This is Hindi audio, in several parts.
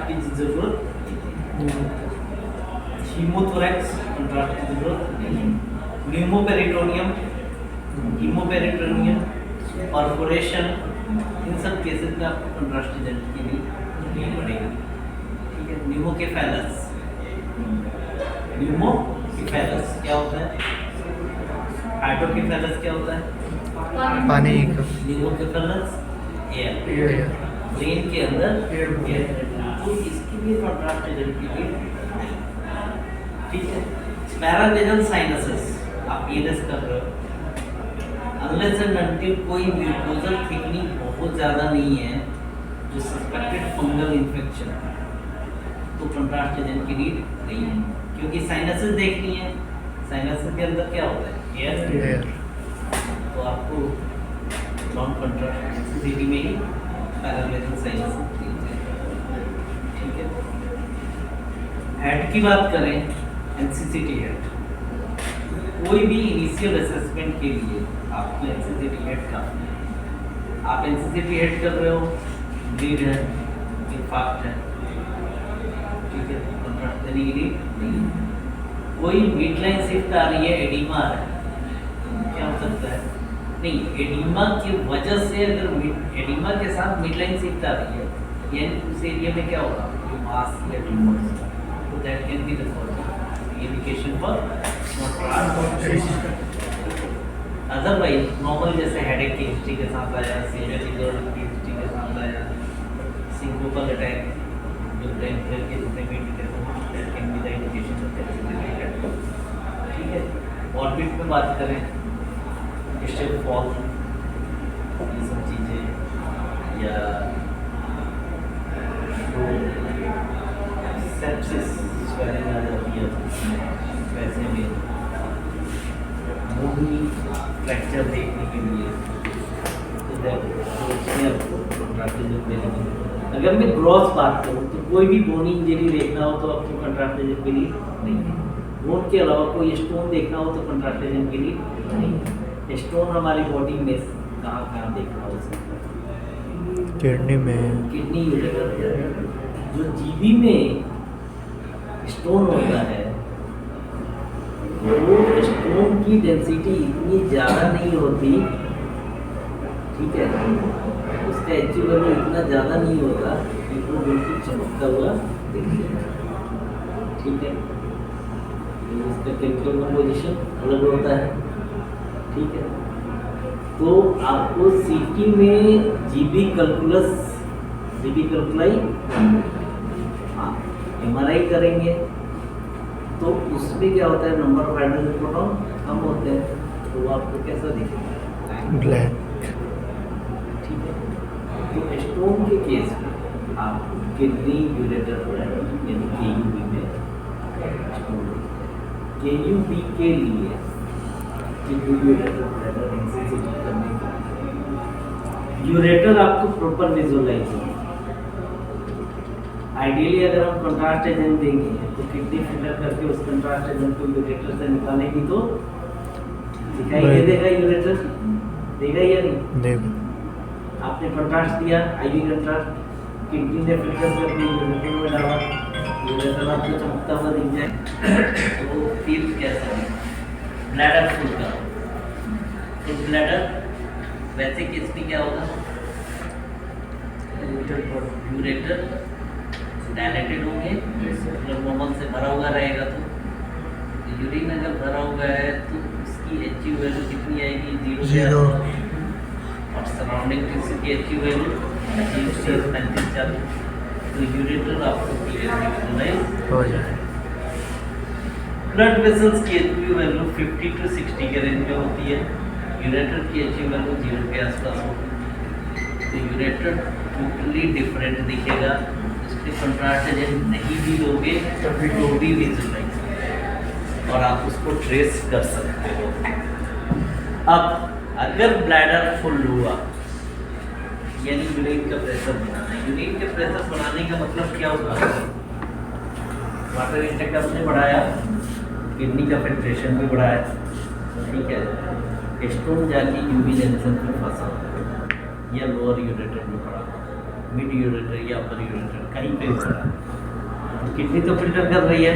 की जरूरत नहीं है। हीमोथोरैक्स कंट्रास्ट की जरूरत नहीं है। न्यूमोपेरिटोनियम, हीमोपेरिटोनियम, परफोरेशन, इन सब केसेस में आपको कंट्रास्ट एजेंट की नहीं पड़ेगी। ठीक है। न्यूमोकेफेलस, न्यूमोकेफेलस क्या होता है? हाइड्रोकेफेलस क्या होता है? पानी का। न्यूमोकेफेलस एयर, ब्रेन के अंदर एयर। तो इसके लिए कंट्रास्ट एजेंट की लिए, ठीक है। पैरानेजल साइनसेस आप ईएनएस कर रहे हो, अनलेस एंड अनटिल कोई म्यूकोजल थिकनिंग बहुत ज़्यादा नहीं है जो सस्पेक्टेड फंगल इन्फेक्शन, तो कंट्रास्ट एजेंट की नीड नहीं है, क्योंकि साइनसेस देखनी है। साइनसेस के अंदर क्या होता है? एयर। तो आपको नॉन कंट्रास्ट स्थिति में ही पैरानेजल साइनसेस, ठीक है। हेड की बात करें, एनसीसीटी हेड, कोई भी इनिशियल असेसमेंट के लिए आपको एनसीसीटी हेड का, आप एनसीसीटी हेड कर रहे हो, ब्लीड है, इंफाक्ट है, ठीक है, कंट्रास्ट देने के लिए नहीं। कोई मिड लाइन शिफ्ट आ रही है, एडिमा आ रहा है, क्या हो सकता है? नहीं, एडिमा की वजह से अगर एडिमा के साथ मिड लाइन शिफ्ट आ रही है, यानी उस एरिया में क्या होगा? मास या ट्यूमर्स, तो that can be the indication for otherwise normal जैसे हेडेक की हिस्ट्री के साथ आया, सीरियल की हिस्ट्री के साथ आया, सिंकोपल अटैक जो ब्रेन फेल के रूप में इंडिकेशन हो, that can be the indication of NCCT, ठीक है। ऑर्बिट में बात करें, स्टेप फॉल, ये सब चीज़ें, या सेप्सिस स्वेलिंग आ जाती है, वैसे में मूवी फ्रैक्चर देखने के लिए, अगर मैं ग्रॉस बात करूँ तो कोई भी बोनी इंजरी देखना हो तो आपको कंट्रास्ट एजेंट के लिए नहीं है। बोन के अलावा कोई स्टोन देखना हो तो कंट्रास्ट एजेंट के लिए नहीं है। स्टोन हमारी बॉडी में कहाँ कहाँ देखना हो सकता है? किडनी में, किडनी जो जीबी में स्टोन होता है, वो स्टोन की डेंसिटी इतनी ज़्यादा नहीं होती, ठीक है, उसका एचयू वैल्यू इतना ज़्यादा नहीं होता कि वो बिल्कुल चमकता हुआ दिखेगा, ठीक है। उसका केमिकल कंपोजिशन अलग होता है, ठीक है। तो आपको सीटी में जीबी कैलकुलाई, हाँ, एमआरआई करेंगे तो उसमें क्या होता है? नंबर ऑफ हाइड्रोजन प्रोटॉन कम होते हैं, तो वो आपको कैसा दिखेगा? ब्लैक, ठीक है। तो स्टोन के केस में आप किडनी यूरेटर यानी केयूबी में स्टोन, केयूबी के लिए किडनी यूरेटर इंसेंसिटिव करने के लिए यूरेटर आपको प्रॉपर विजुअलाइज हो। आइडियली अगर हम कंट्रास्ट एजेंट देंगे तो किडनी फिल्टर करके उस कंट्रास्ट एजेंट को यूरेटर से निकालेंगे तो दिखाई दे देगा, यूरेटर देगा या नहीं देगा। आपने कंट्रास्ट दिया, आईवी कंट्रास्ट, किडनी ने फिल्टर करके यूरेटर में डाला, यूरेटर आपको चमकता हुआ दिख जाए तो फिर कैसा है? ब्लैडर फुल का, तो ब्लैडर वैसे केस में क्या होगा? यूरेटर डायलेटेड होंगे, मतलब नॉर्मल से भरा हुआ रहेगा, तो यूरिन अगर भरा हुआ है तो उसकी एचयू वैल्यू कितनी आएगी? 0 और सराउंडिंग टिश्यू की एचयू वैल्यू 0 से 35 चालू, तो यूरेटर आपको क्लियरली विजुअलाइज हो जाए। ब्लड वेसल्स की एचयू वैल्यू 50 to 60 के रेंज में होती है, यूरेटर की एचयू वैल्यू 0 के आसपास होती है, तो यूरेटर टोटली डिफरेंट दिखेगा। कंट्रास्ट एजेंट नहीं भी लोगे तो भी विजुअलाइज और आप उसको ट्रेस कर सकते हो। अब अगर ब्लैडर फुल हुआ, यानी यूरिन का प्रेशर बढ़ाना है। यूरिन का प्रेशर बढ़ाने का मतलब क्या होगा? वाटर इंटेक आपने बढ़ाया, किडनी का फिल्ट्रेशन भी बढ़ाया, ठीक है। स्टोन जाके यूवी जंक्शन में फंसा या लोअर यूरेटर में पड़ा, मिड यूरेटर या अपर यूरेटर कहीं पे भी पड़ा, तो किडनी तो फिल्टर कर रही है,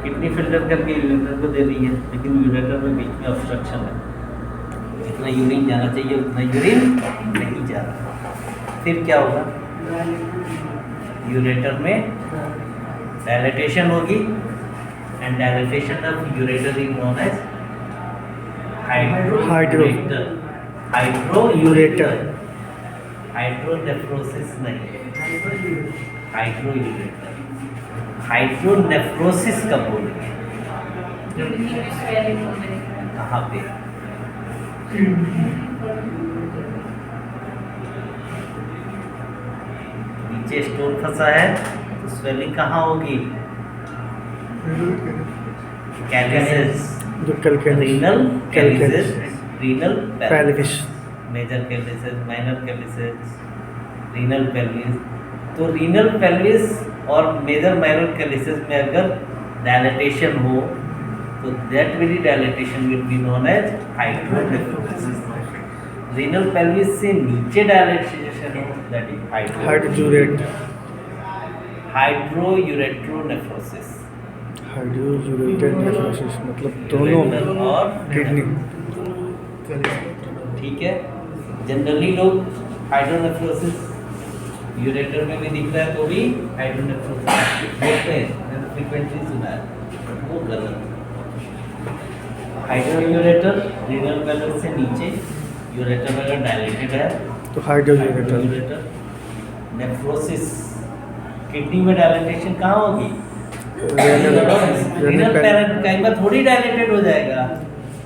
किडनी फिल्टर करके यूरेटर को दे रही है, लेकिन यूरेटर में बीच में ऑब्स्ट्रक्शन है, जितना यूरिन जाना चाहिए उतना यूरिन नहीं जा रहा। फिर क्या होगा, यूरेटर में डायलेटेशन होगी, and dilatation of ureter is known as hydroureter. Hydronephrosis नहीं, हाइड्रोयूरेटर। हाइड्रोनेफ्रोसिस कब बोलेंगे, कहाँ पे, नीचे स्टोन फंसा है तो स्वेलिंग कहाँ होगी, calyces, renal calyces, renal pelvis, major calyces, minor calyces, renal pelvis. तो रीनल पेल्विस और मेजर माइनर कैलिसेस में अगर डायलेटेशन हो तो that very dilatation will be known as hydronephrosis. Renal pelvis से नीचे डायलेटेशन हो that is hydroureteronephrosis. Hydroureteronephrosis मतलब दोनों और किडनी। ठीक है, जनरली लोग हाइड्रोनेफ्रोसिस यूरेटर में भी दिख रहा है तो भी हाइड्रोनेफ्रोसिस बोलते हैं, मैंने फ्रीक्वेंटली सुना है, वो गलत। हाइड्रोयूरेटर रीनल पेल्विस से नीचे, यूरेटर में अगर डायलेटेड है तो हाइड्रोयूरेटर। नेफ्रोसिस किडनी में डायलेटेशन कहाँ होगी, रीनल पैरेन्काइमा थोड़ी डायलेटेड हो जाएगा,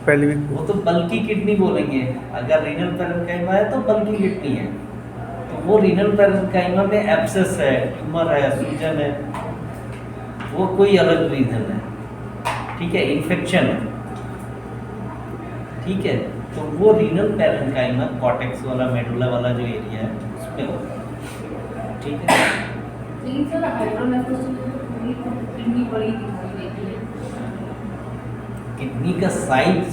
पेल्विक, वो तो बल्कि किडनी बोलेंगे। अगर रीनल पैरेन्काइमा है तो बल्कि किडनी है, तो वो रीनल पैरेन्काइमा में एब्सेस है, ट्यूमर है, सूजन है, वो कोई अलग रीजन है। ठीक है, इन्फेक्शन है, ठीक है, तो वो रीनल पैरेन्काइमा कॉर्टेक्स वाला मेडुला वाला जो एरिया है उसमें होगा। ठीक है, किडनी का साइज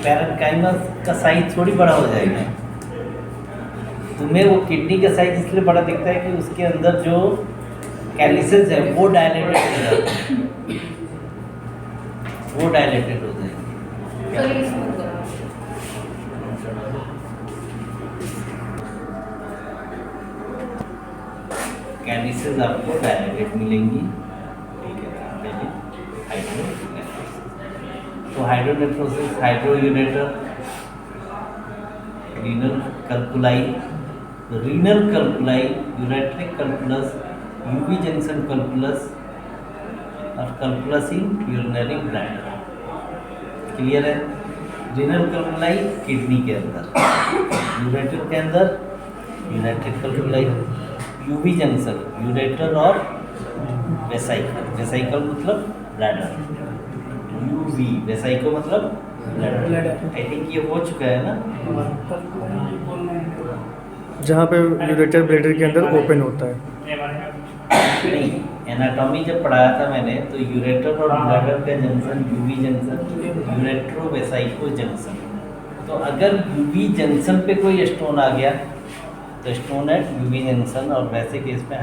पैरेन्काइमा का साइज थोड़ी बड़ा हो जाएगा। तुम्हें वो किडनी का साइज इसलिए बड़ा दिखता है कि उसके अंदर जो कैलिसेस है वो डायलेटेड हो जाते हैं, वो डायलेटेड हो जाएंगे। कैलिसेस आपको डायलेटेड मिलेंगी। ठीक है, पहले हाइड्रोनेफ्रोसिस, तो hydronephrosis, hydroureter, renal calculi, renal calculi, ureteric calculus, UV junction calculus और calculus in urinary bladder. Clear है, रीनल कल्कुलाई किडनी के अंदर, यूरेटर के अंदर ureteric calculi, UV junction ureter और वेसाइकल, वेसाइकल मतलब ब्लैडर, यूवी वेसाइको मतलब ब्लैडर। आई थिंक ये हो चुका है ना, जहाँ पे यूरेटर ब्लैडर के अंदर ओपन होता है। नहीं, एनाटॉमी जब पढ़ाया था मैंने तो यूरेटर और ब्लैडर का जंक्शन यूवी जंक्शन, यूरेट्रो वेसाइको जंक्शन। तो अगर यूवी जंक्शन पे कोई स्टोन आ गया तो स्टोन एट यूवी जंक्शन, और वैसे केस में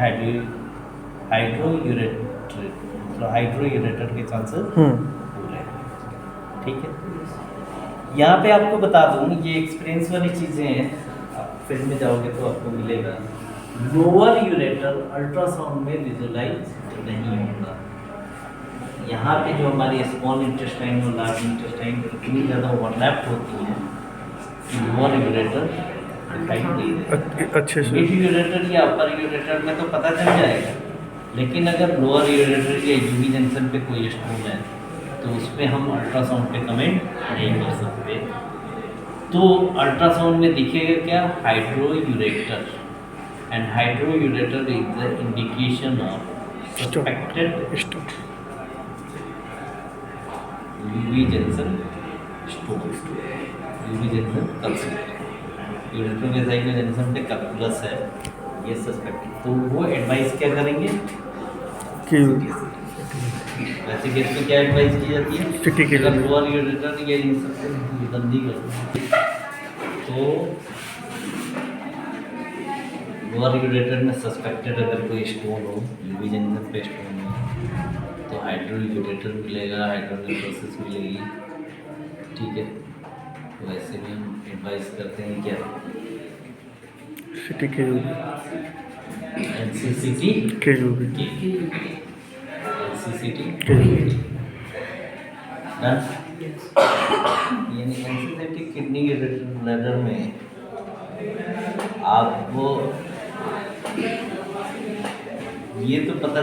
हाइड्रोयूरेटर के चांसेस पूरे हैं। ठीक है, यहाँ पे आपको बता दूँ, ये एक्सपीरियंस वाली चीज़ें हैं, आप फिल्म में जाओगे तो आपको मिलेगा। लोअर यूरेटर अल्ट्रासाउंड में विजुलाइज नहीं होगा। यहाँ पे जो हमारी स्मॉल इंटेस्टाइन और लार्ज इंटेस्टाइन इतनी ज़्यादा ओवरलैप होती हैं, लोअर यूरेटर दिखाई नहीं देता। अच्छे से मिड यूरेटर या अपर यूरेटर में तो पता चल जाएगा, लेकिन अगर लोअर यूरेटर या यूवी जंक्शन पे कोई स्टोन है तो उस पर हम अल्ट्रासाउंड पे कमेंट नहीं कर सकते। तो अल्ट्रासाउंड में दिखेगा क्या, hydroureter, and hydroureter is the indication of suspected UV junction stone, UV junction calculus, ureter vesical junction पे कल्कुलस है, ये सस्पेक्टेड। तो वो एडवाइस क्या करेंगे कि वैसे केस में क्या एडवाइस की जाती है, सिटी के अगर लोअर यूरेटर या इन सबसे बंदी करो तो लोअर यूरेटर में सस्पेक्टेड अगर कोई स्टोन हो, यूवी जंक्शन पे स्टोन हो, तो हाइड्रो यूरेटर मिलेगा, हाइड्रोनेफ्रोसिस मिलेगी। ठीक है, तो वैसे भी हम एडवाइस करते हैं क्या, सिटी के यू एनसीसीटी के यू बी एनसीसीटी के यू बी यानी एनसीसीटी किडनी यूरेटर ब्लैडर में आपको ये तो पता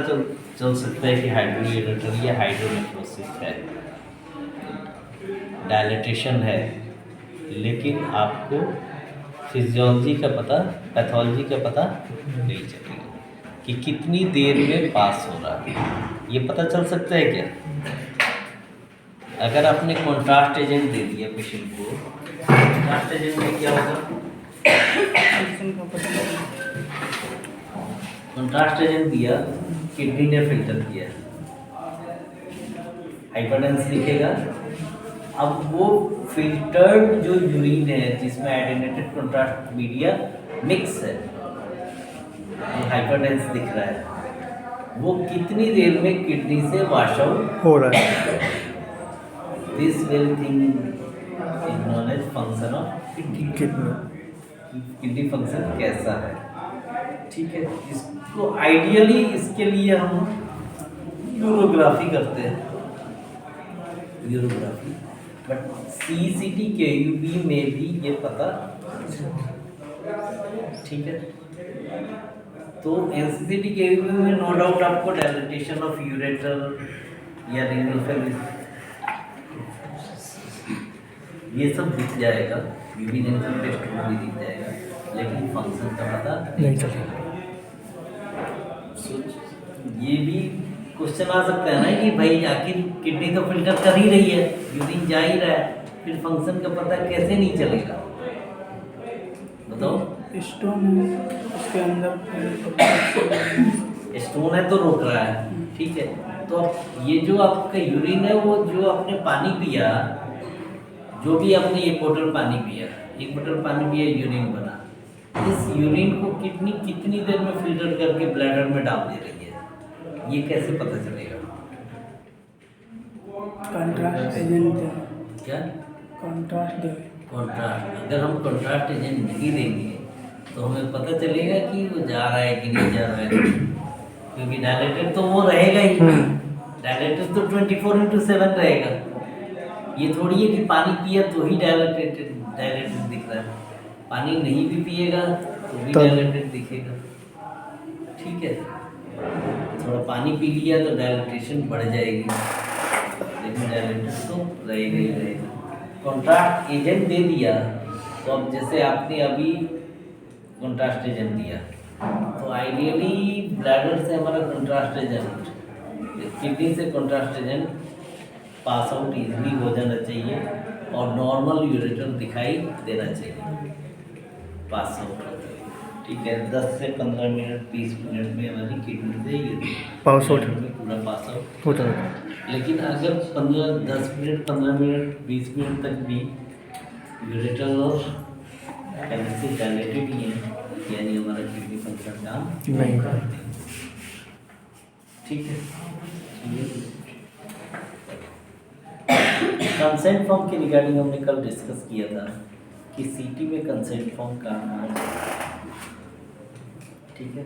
चल सकता है कि हाइड्रो यूरेटर या हाइड्रोनेफ्रोसिस है, डायलिटेशन है, लेकिन आपको फिजियोलॉजी का पता, पैथोलॉजी का पता नहीं चलेगा कि कितनी देर में पास हो रहा है। ये पता चल सकता है क्या? अगर आपने कॉन्ट्रास्ट एजेंट दे दिया पेशेंट को, कॉन्ट्रास्ट एजेंट में क्या होगा? कॉन्ट्रास्ट एजेंट दिया, किडनी ने फिल्टर किया, हाइपरटेंस दिखेगा। अब वो फिल्टर्ड जो यूरिन है जिसमें एडिनेटेड कॉन्ट्रास्ट मीडिया मिक्स है, जो हाइपरटेंस दिख रहा है, वो कितनी देर में किडनी से वॉश आउट हो रहा है। This will thing in knowledge function of कितना किडनी फंक्शन कैसा है। ठीक है, इसको आइडियली इसके लिए हम यूरोग्राफी करते हैं, यूरोग्राफी, बट सीसीटी केयूबी में भी ये पता। ठीक है, तो एनसीसीटी केयूबी में नो डाउट आपको डायलिटेशन ऑफ यूरेटर या रीनल फेलिस ये सब दिख जाएगा, यूवी जंक्शन टेस्ट भी दिख जाएगा, लेकिन फंक्शन का पता नहीं चलेगा। ये भी क्वेश्चन आ सकता है ना कि भाई आखिर किडनी तो फिल्टर कर ही रही है, यूरिन जा ही रहा है, फिर फंक्शन का पता कैसे नहीं चलेगा? बताओ। स्टोन है उसके अंदर, स्टोन है तो रोक रहा है। ठीक है, तो अब ये जो आपका यूरिन है, वो जो आपने पानी पिया, जो भी आपने 1 बोतल पानी पिया, 1 बोतल पानी पिया, यूरिन बना, इस यूरिन को किडनी कितनी देर में फिल्टर करके ब्लैडर में डाल दे रही है, ये कैसे पता चलेगा? कंट्रास्ट एजेंट दे, क्या कंट्रास्ट दे। कॉन्ट्रास्ट, अगर हम कॉन्ट्रास्ट एजेंट नहीं देंगे तो हमें पता चलेगा कि वो जा रहा है कि नहीं जा रहा है, क्योंकि डायलेटेड तो वो रहेगा ही, डायलेटेड तो 24/7 रहेगा। ये थोड़ी है कि पानी पिया तो ही डायलेटेड दिख रहा है, पानी नहीं भी पिएगा तो भी डायलेटेड दिखेगा। ठीक है, थोड़ा पानी पी लिया तो डायलिटेशन बढ़ जाएगी, लेकिन डायलिटेशन तो रहेगा ही रहेगा। कॉन्ट्रास्ट एजेंट दे दिया, तो अब जैसे आपने अभी कॉन्ट्रास्ट एजेंट दिया, तो आइडियली ब्लैडर से हमारा कॉन्ट्रास्ट एजेंट, किडनी से contrast agent pass out easily हो जाना चाहिए और नॉर्मल यूरेटर दिखाई देना चाहिए, पास आउट होता है। ठीक है, 10 से 15 मिनट 20 मिनट में हमारी किडनी से यूरिन पास आउट में पूरा पास आउट हो जाएगा। लेकिन अगर 10 मिनट 15 मिनट 20 मिनट तक भी यूरेटर और कैल्शियम डायलेटेड ही है, यानी हमारा किडनी फंक्शन काम नहीं। करते। ठीक है, कंसेंट फॉर्म के रिगार्डिंग हमने कल डिस्कस किया था कि सीटी में कंसेंट फॉर्म कहाँ है। ठीक है,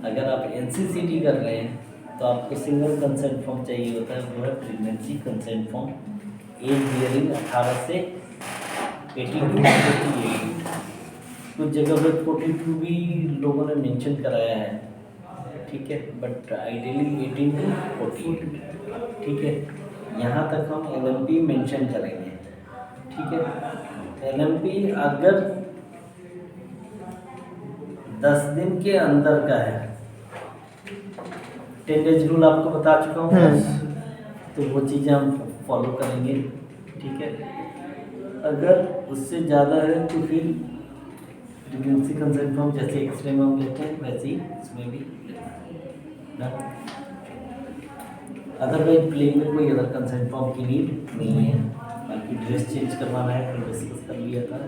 अगर आप एनसीसीटी कर रहे हैं तो आपको सिंगल कंसेंट फॉर्म चाहिए होता है, वो है pregnancy consent form, age bearing 18 से 82। कुछ जगह पे 42 भी लोगों ने मेंशन कराया है। ठीक है, बट आइडियली 18 to 40। ठीक है, यहाँ तक हम LMP मेंशन करेंगे। ठीक है, LMP अगर 10 दिन के अंदर का है, 10 डेज रूल आपको बता चुका हूँ, तो वो चीज़ें हम फॉलो करेंगे। ठीक है, अगर उससे ज़्यादा है तो फिर प्रेगनेंसी कंसेंट फॉर्म जैसे एक्सरे में हम लेते हैं वैसे ही इसमें भी ना, अदरवाइज प्लेन में कोई अदर कंसेंट फॉर्म की नीड नहीं है। बाकी ड्रेस चेंज करवाना है तो डिस्कस कर लिया था,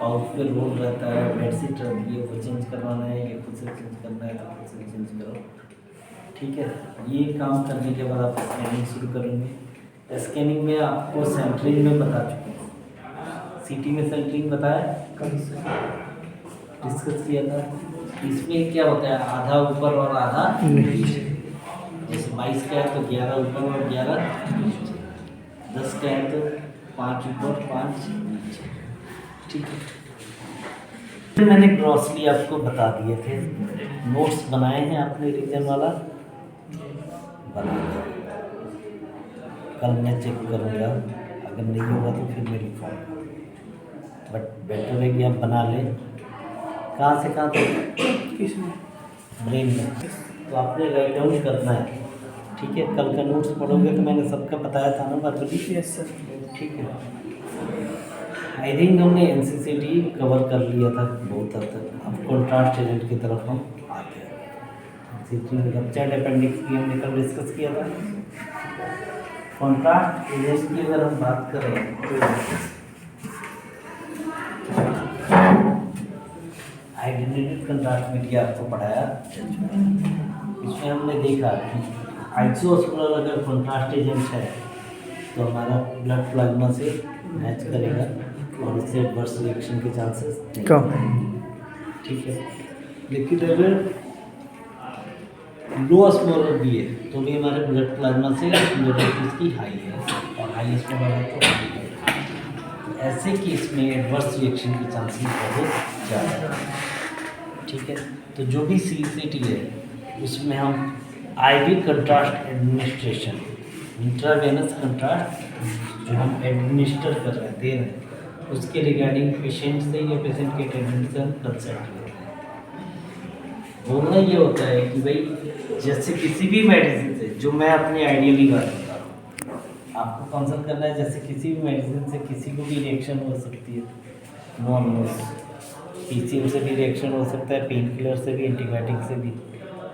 पाउच पे रोल रहता है, बेडशीट रहती है, वो चेंज करवाना है, ये खुद से चेंज करना है तो खुद से चेंज करो। ठीक है, ये काम करने के बाद आप स्कैनिंग शुरू करेंगे। स्कैनिंग में आपको सेंटरिंग में बता चुके हैं, सिटी में सेंटरिंग बताया, डिस्कस किया था। इसमें क्या होता है, आधा ऊपर और आधा नीचे। जैसे 22 का है तो 11 ऊपर और 11 नीचे, 10 का है तो 5 ऊपर 5 नीचे। ठीक है, फिर मैंने ग्रॉसली आपको बता दिए थे, नोट्स बनाए हैं आपने रीजन वाला बना लिया। कल मैं चेक करूँगा, अगर नहीं होगा तो फिर मेरी फोन, बट बेटर है कि आप बना लें। कहाँ से कहाँ तक? किसमें? ब्रेन में। तो आपने राइट डाउन करना है। ठीक है, कल का नोट्स पढ़ोगे तो मैंने सबका बताया था ना वर्बली। Yes sir. ठीक है, आई थिंक हमने एनसीसीटी कवर कर लिया था बहुत हद तक। अब कॉन्ट्रास्ट एजेंट की तरफ हम आते हैं। एनसीसीटी में रप्चर्ड अपेंडिक्स की हमने कल डिस्कस किया था। कॉन्ट्रास्ट एजेंट की अगर हम बात करें तो आइडेंटिटी कंट्रास्ट मीडिया आपको पढ़ाया, इसमें हमने देखा कि आइसोस्मोलर अगर कॉन्ट्रास्ट एजेंट है तो हमारा ब्लड प्लाज्मा से मैच करेगा और इससे एडवर्स रिएक्शन के चांसेस कम। ठीक है, लेकिन अगर लो ऑस्मोलर भी है तो भी हमारे ब्लड प्लाज्मा से ऑस्मोलर की हाई है और हाई ऑस्मोलर है तो हाई है। ऐसे केस में एडवर्स रिएक्शन के चांसेस बहुत ज़्यादा है। ठीक है, तो जो भी सीसीटी है उसमें हम IV contrast administration, intravenous contrast जो हम एडमिनिस्टर कर रहे हैं, दे रहे हैं, उसके रिगार्डिंग पेशेंट से या पेशेंट के अटेंडेंट से हम कंसल्ट लेते हैं। बोलना ये होता है कि भाई जैसे किसी भी मेडिसिन से, जो मैं अपनी आइडियली बात बता रहा हूँ, आपको कंसल्ट करना है। जैसे किसी भी मेडिसिन से किसी को भी रिएक्शन हो सकती है, नॉन पीसीएम से भी रिएक्शन हो सकता है, पेन किलर से भी, एंटीबायोटिक से भी।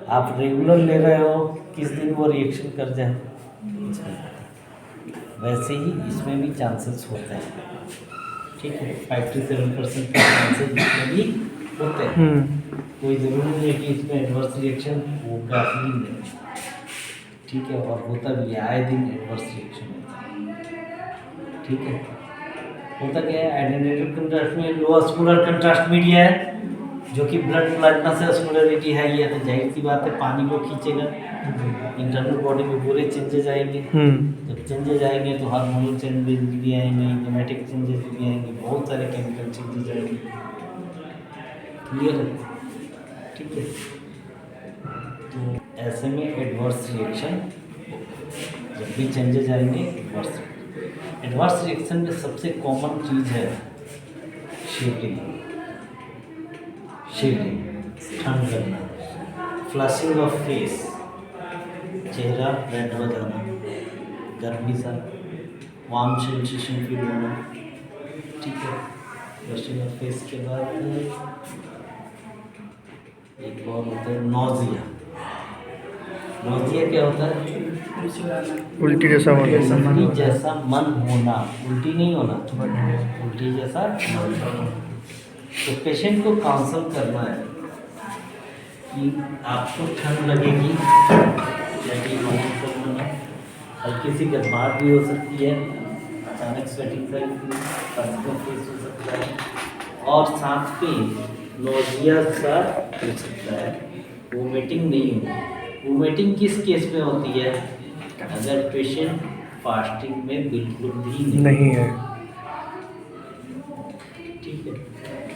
आप रेगुलर ले रहे हो, किस दिन वो रिएक्शन कर जाए, वैसे ही इसमें भी चांसेस होते हैं। ठीक है, 5 से 7% के चांसेस इसमें भी होते हैं। कोई ज़रूरी नहीं है कि इसमें एडवर्स रिएक्शन होगा ही नहीं। ठीक है, और होता भी है, आए दिन एडवर्स रिएक्शन होता है। ठीक है, होता क्या है, आइडेंटिटी कंट्रास्ट में लो ऑस्मोलर कंट्रास्ट मीडिया है जो कि ब्लड प्लाज्मा से ऑस्मोलरिटी है, ये तो जाहिर सी बात है पानी को खींचेगा, इंटरनल बॉडी में पूरे चेंजेस आएंगे। जब चेंजेस आएंगे तो हार्मोनल चेंजेस भी आएंगे, इंजाइमेटिक चेंजेस भी आएंगे, बहुत सारे केमिकल चेंजेस आएंगे। क्लियर है? ठीक है, तो ऐसे में एडवर्स रिएक्शन, जब भी चेंजेस आएंगे एडवर्स रिएक्शन में सबसे कॉमन चीज़ है शेकिंग, ठंड करना, फ्लशिंग ऑफ फेस, चेहरा रेड हो जाना, गर्मी सा, वार्म सेंसेशन फील होना। ठीक है, फ्लशिंग ऑफ फेस के बाद एक और होता है नोजिया। नोजिया क्या होता है? उल्टी जैसा उल्टी जैसा मन होना, उल्टी नहीं होना, उल्टी जैसा मन होना। तो पेशेंट को काउंसल करना है कि आपको ठंड लगेगी, हल्की सी घबराहट भी हो सकती है, अचानक स्वेटिंग फेस हो सकता है, और साथ में नोजिया सा हो सकता है। वोमिटिंग नहीं होगी। वोमिटिंग किस केस में होती है? अगर पेशेंट फास्टिंग में बिल्कुल भी नहीं है। ठीक है,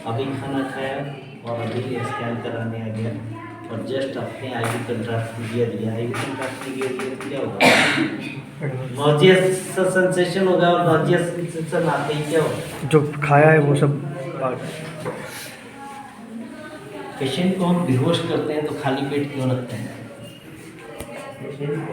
अभी खाना खाया और अभी स्कैन कराने आ गया और जस्ट अपने आईवी कंट्रास्ट मीडिया दिया, आईवी कंट्रास्ट मीडिया दिया तो क्या होगा? नॉजियस सेंसेशन होगा, और नॉजियस सेंसेशन आते ही क्या होगा? जो खाया है वो सब पेशेंट को हम बेहोश करते हैं तो खाली पेट क्यों रखते हैं? पेशेंट को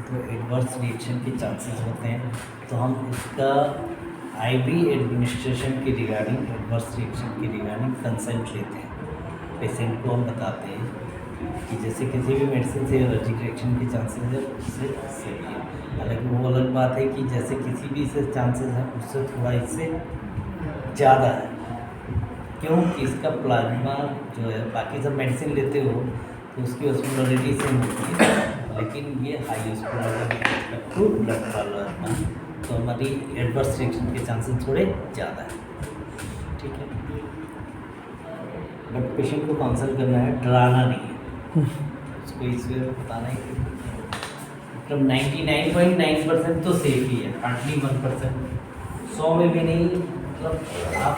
तो एडवर्स रिएक्शन के चांसेस होते हैं, तो हम इसका आईवी एडमिनिस्ट्रेशन के रिगार्डिंग, एडवर्स रिएक्शन के रिगार्डिंग कंसेंट लेते हैं। पेशेंट को हम बताते हैं कि जैसे किसी भी मेडिसिन से एलर्जिक रिएक्शन के चांसेस है उससे सेफ है। हालांकि वो अलग बात है कि जैसे किसी भी से चांसेस है उससे थोड़ा इससे ज़्यादा है, क्योंकि इसका प्लाज्मा जो है बाकी सब मेडिसिन लेते हो तो उसकी ऑस्मोलरिटी सेम होती है, लेकिन ये high osmolarity to blood plasma, तो हमारी एडवर्स रिएक्शन के चांसेस थोड़े ज़्यादा है। ठीक है, बट पेशेंट को काउंसल करना है, डराना नहीं है उसको, इसमें बताना है कि मतलब 99.9% तो सेफ ही है, हार्डली 1%, 100 में भी नहीं। मतलब आप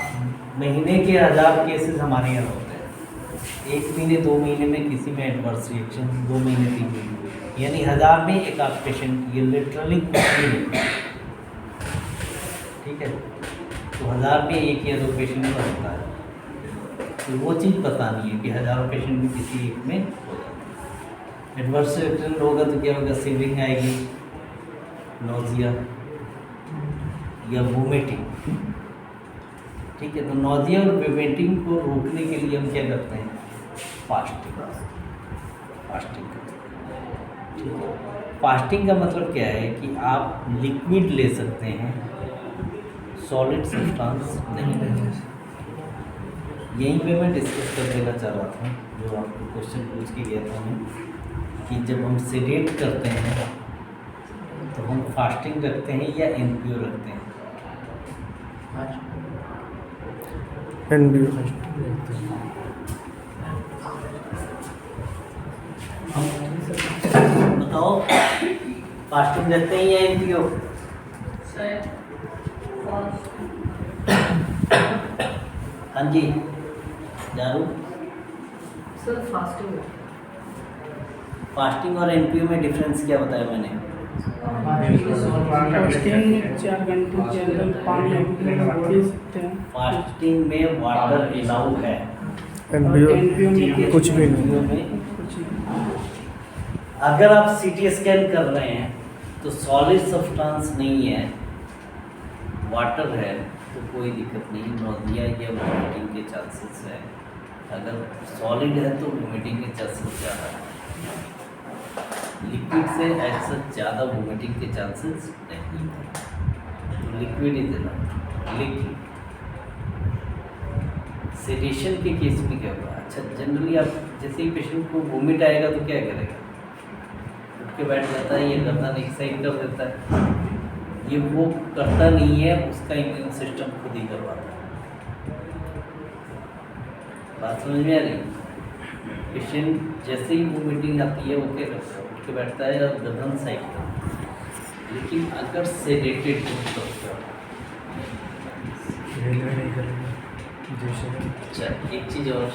महीने के 1000 केसेस हमारे यहाँ होते हैं, 1 महीने 2 महीने में किसी में एडवर्स रिएक्शन, 2 महीने 3 महीने, यानी 1000 में एक आध पेशेंट, ये लिटरली कुछ भी नहीं। ठीक है, तो 1000 में 1 या 2 पेशेंट का होता है, तो वो चीज़ बतानी है कि हज़ारों पेशेंट भी किसी एक में हो जाता है। एडवर्स रिएक्शन होगा तो क्या होगा, सीविंग आएगी, नोजिया या वोमिटिंग। ठीक है, तो नोजिया और वोमिटिंग को रोकने के लिए हम क्या करते हैं, फास्टिंग करते हैं। ठीक है, फास्टिंग का मतलब क्या है कि आप लिक्विड ले सकते हैं, सॉलिड सब्सटेंस नहीं ले सकते। यहीं पे मैं डिस्कस कर देना चाह रहा था, जो आपको क्वेश्चन पूछ के गया था मैं, कि जब हम सेडेट करते हैं तो हम फास्टिंग रखते हैं या इनप्योर रखते हैं। बताओ, फास्टिंग रखते हैं या इनप्योर? हाँ जी जारू, सर फास्टिंग और एनपीओ में डिफरेंस क्या बताया मैंने? फास्टिंग में 4 घंटे के अंदर पानी पी सकते हैं, फास्टिंग में वाटर अलाउ है, एनपीओ में कुछ भी नहीं। NPO में कुछ नहीं। अगर आप सीटी स्कैन कर रहे हैं तो सॉलिड सब्सटेंस नहीं है, वाटर है, तो कोई दिक्कत नहीं, नोजिया या वोमिटिंग के चांसेस है। अगर सॉलिड है तो वोमिटिंग के चांसेस ज़्यादा है, लिक्विड से ऐसा ज़्यादा वोमिटिंग के चांसेस नहीं है, तो लिक्विड ही देना। लेकिन सेडेशन के केस में क्या होगा, अच्छा जनरली आप जैसे ही पेशेंट को वोमिट आएगा तो क्या करेगा, उठ के बैठ जाता है, ये गर्दन एक साइड कर देता है, ये वो करता नहीं है, उसका इम्यून सिस्टम खुद ही करवाता है। बात समझ में आ रही? पेशेंट जैसे ही वोमिटिंग आती है वो क्या करता है, उठ के बैठता है और गर्दन साइड करता है। लेकिन अगर सेडेटेड तो अच्छा, एक चीज़ और,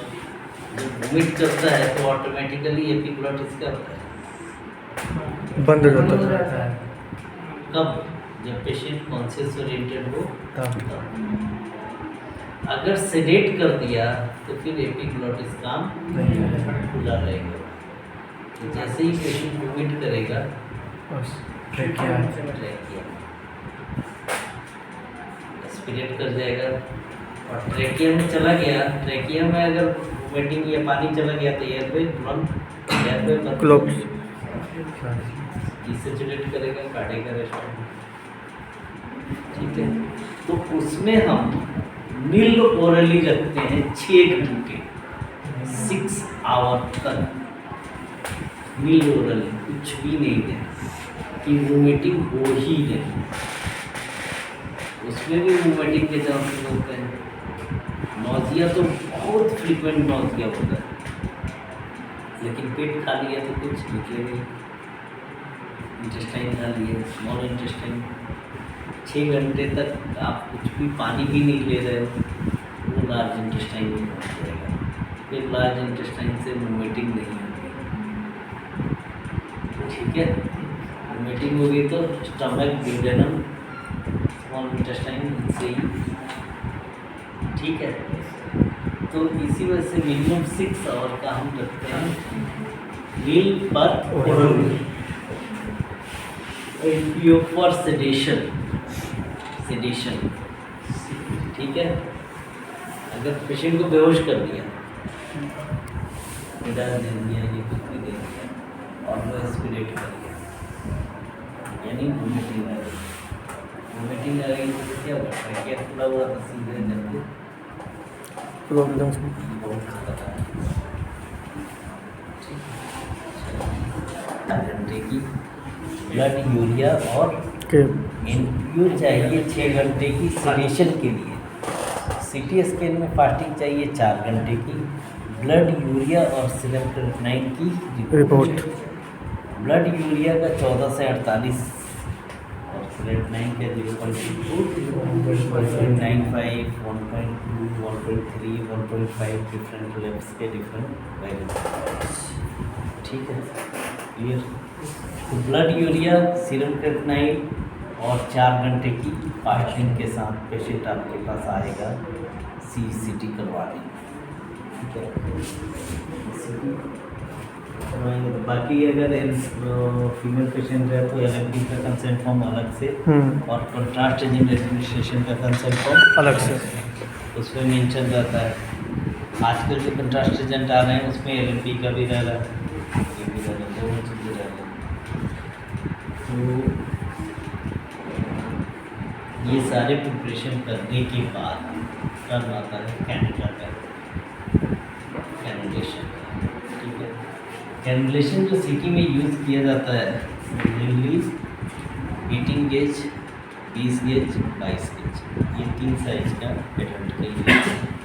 जब वोमिट करता है तो ऑटोमेटिकली एपिग्लॉटिस क्या होता है, बंद हो जाता है। कब, जब पेशेंट कॉन्शियस ओरिएंटेड हो तब। अगर सेडेट कर दिया तो फिर एपिग्लॉटिस काम खुला रहेगा, तो जैसे ही पेशेंट वोमिट करेगा ट्रैकिया एस्पिरेट कर जाएगा, और ट्रैकिया में चला गया, ट्रैकिया में अगर वोमिटिंग या पानी चला गया तो एयरवे तुरंत एयरवे क्लोज डिसैचुरेट करेगा, काटेगा रेस्टोरेंट। ठीक है, तो उसमें हम नील ओरली रखते हैं 6 घंटे 6 आवर तक, नील ओरली कुछ भी नहीं दें कि वोमिटिंग हो ही नहीं, उसमें भी वोमिटिंग के चांसेस होते हैं। नोजिया तो बहुत फ्रीक्वेंट नोजिया होता है, लेकिन पेट खाली है तो कुछ निकलेगा, इंटेस्टाइन खाली है, स्मॉल इंटेस्टाइन, 6 घंटे तक आप कुछ भी पानी भी नहीं ले रहे हो, वो लार्ज इंटेस्टाइन में पहुँच जाएगा, फिर लार्ज इंटेस्टाइन से वोमिटिंग नहीं होगी। ठीक है, वोमिटिंग होगी तो स्टमक, ड्यूडेनम, स्मॉल इंटेस्टाइन से ही। ठीक है, तो इसी वजह से मिनिमम 6 आवर का हम रखते हैं मील पर ओरल फॉर सेडेशन। ठीक है, अगर पेशेंट को बेहोश कर दिया इधर दे दिया, ये कुछ भी दे दिया और वो एस्पिरेट कर गया, यानी वोमिटिंग आ गई। वोमिटिंग आ गई तो क्या होगा, क्या खुला हुआ था सीधे करके प्रॉब्लम्स बहुत खतरनाक है। ठीक, घंटे की ब्लड यूरिया और के इनफ्यूज चाहिए 6 घंटे की सेडेशन के लिए। सीटी स्कैन में फास्टिंग चाहिए 4 घंटे की। ब्लड यूरिया और सीरम क्रिएटिनिन की रिपोर्ट ब्लड यूरिया का 14 से 48 और क्रिएटिनिन का 0.2, 1.95, 1.2, 1.3, 1.5 डिफरेंट लेवल्स के डिफरेंट वैल्यूज। ठीक है, क्लियर। तो ब्लड यूरिया, सीरम क्रिएटिनिन और 4 घंटे की फास्टिंग के साथ पेशेंट आपके पास आएगा सीटी करवाने। ठीक है, CT करवाएंगे। तो बाकी अगर फीमेल पेशेंट है तो LMP का कंसेंट फॉर्म अलग से और कंट्रास्ट एजेंट एडमिनिस्ट्रेशन का कंसेंट फॉर्म अलग से। उसमें मेंशन रहता है। आजकल जो कंट्रास्ट एजेंट आ रहे हैं उसमें LMP का भी रह रहा है, ये भी रह रहा है, दोनों चीज़ें रह रही हैं। तो ये सारे प्रिपरेशन करने के बाद टर्न आता है कैनेडा का कैनुलेशन। ठीक है, कैनुलेशन जो सिटी में यूज़ किया जाता है मेनली 18 गेज, 20 गेज, 22 गेज, ये 3 साइज का एडल्ट के लिए,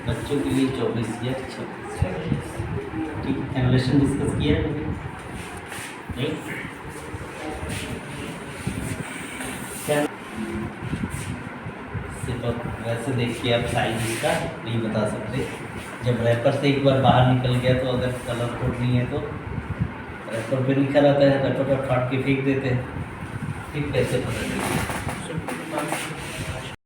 बच्चों के लिए 24 या 26 गेज। ठीक है, कैनुलेशन डिस्कस किया है नहीं? वैसे देखिए आप साइज इसका नहीं बता सकते। जब रैपर से एक बार बाहर निकल गया तो अगर कलर कोड नहीं है तो रैपर पे लिखा रहता है, रैपर पर फाड़ के फेंक देते हैं। ठीक, कैसे पता चलेगा?